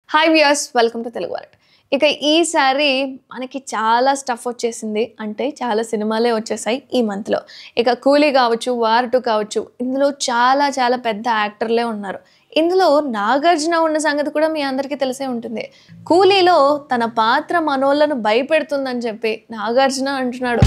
Hi viewers welcome to Telugu world. ఇక ఈసారి మనకి చాలా స్టఫ్ వచ్చేసింది. అంటే చాలా సినిమాలే వచ్చేసాయి ఈ మంత్లో. ఇక కూలీ కావచ్చు, వార్ 2 కావచ్చు, ఇందులో చాలా చాలా పెద్ద యాక్టర్లే ఉన్నారు. ఇందులో నాగార్జున ఉన్న సంగతి కూడా మీ అందరికీ తెలిసే ఉంటుంది. కూలీలో తన పాత్ర మనోళ్ళను భయపెడుతుందని చెప్పి నాగార్జున అంటున్నాడు.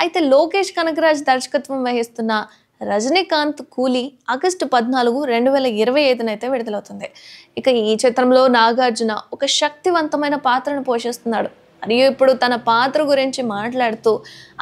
అయితే లోకేష్ కనకరాజ్ దర్శకత్వం వహిస్తున్న రజనీకాంత్ కూలీ ఆగస్టు 14, 2025 అయితే విడుదలవుతుంది. ఇక ఈ చిత్రంలో నాగార్జున ఒక శక్తివంతమైన పాత్రను పోషిస్తున్నాడు. మరియు ఇప్పుడు తన పాత్ర గురించి మాట్లాడుతూ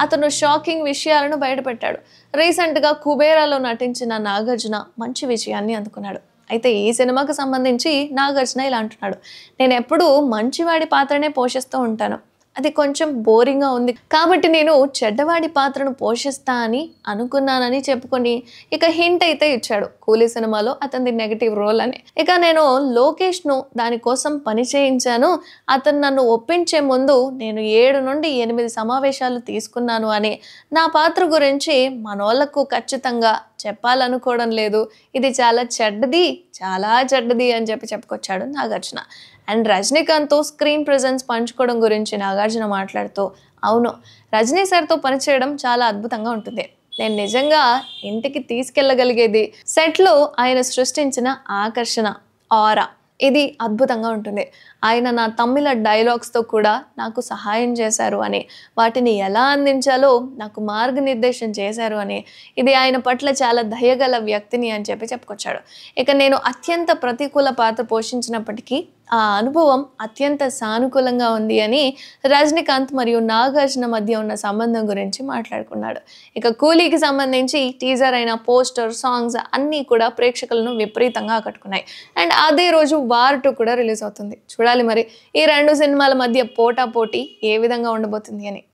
అతను షాకింగ్ విషయాలను బయటపెట్టాడు. రీసెంట్గా కుబేరాలో నటించిన నాగార్జున మంచి విజయాన్ని అందుకున్నాడు. అయితే ఈ సినిమాకు సంబంధించి నాగార్జున ఇలా అంటున్నాడు, నేను ఎప్పుడూ మంచివాడి పాత్రనే పోషిస్తూ ఉంటాను. అది కొంచెం బోరింగ్గా ఉంది కాబట్టి నేను చెడ్డవాడి పాత్రను పోషిస్తా అని అనుకున్నానని చెప్పుకొని ఇక హింట్ అయితే ఇచ్చాడు కూలీ సినిమాలో అతనిది నెగటివ్ రోల్ అని. ఇక నేను లోకేష్ను దానికోసం పని చేయించాను. అతను నన్ను ఒప్పించే ముందు నేను 7 నుండి 8 సమావేశాలు తీసుకున్నాను అని నా పాత్ర గురించి మనోళ్లకు ఖచ్చితంగా చెప్పాలనుకోవడం లేదు. ఇది చాలా చెడ్డది అని చెప్పుకొచ్చాడు నాగార్జున. అండ్ రజనీకాంత్తో స్క్రీన్ ప్రెజెన్స్ పంచుకోవడం గురించి నాగార్జున మాట్లాడుతూ, అవును, రజనీ సార్తో పనిచేయడం చాలా అద్భుతంగా ఉంటుంది. నేను నిజంగా ఇంటికి తీసుకెళ్ళగలిగేది సెట్లో ఆయన సృష్టించిన ఆకర్షణ, ఆరా, ఇది అద్భుతంగా ఉంటుంది. ఆయన నా తమిళ డైలాగ్స్తో కూడా నాకు సహాయం చేశారు అని, వాటిని ఎలా అందించాలో నాకు మార్గనిర్దేశం చేశారు అని, ఇది ఆయన పట్ల చాలా దయగల వ్యక్తిని అని చెప్పుకొచ్చాడు. ఇక నేను అత్యంత ప్రతికూల పాత్ర పోషించినప్పటికీ ఆ అనుభవం అత్యంత సానుకూలంగా ఉంది అని రజనీకాంత్ మరియు నాగార్జున మధ్య ఉన్న సంబంధం గురించి మాట్లాడుకున్నాడు. ఇక కూలీకి సంబంధించి టీజర్ అయిన పోస్టర్, సాంగ్స్ అన్నీ కూడా ప్రేక్షకులను విపరీతంగా ఆకట్టుకున్నాయి. అండ్ అదే రోజు వార్ 2 కూడా రిలీజ్ అవుతుంది. చూడాలి మరి ఈ 2 సినిమాల మధ్య పోటాపోటీ ఏ విధంగా ఉండబోతుంది అని.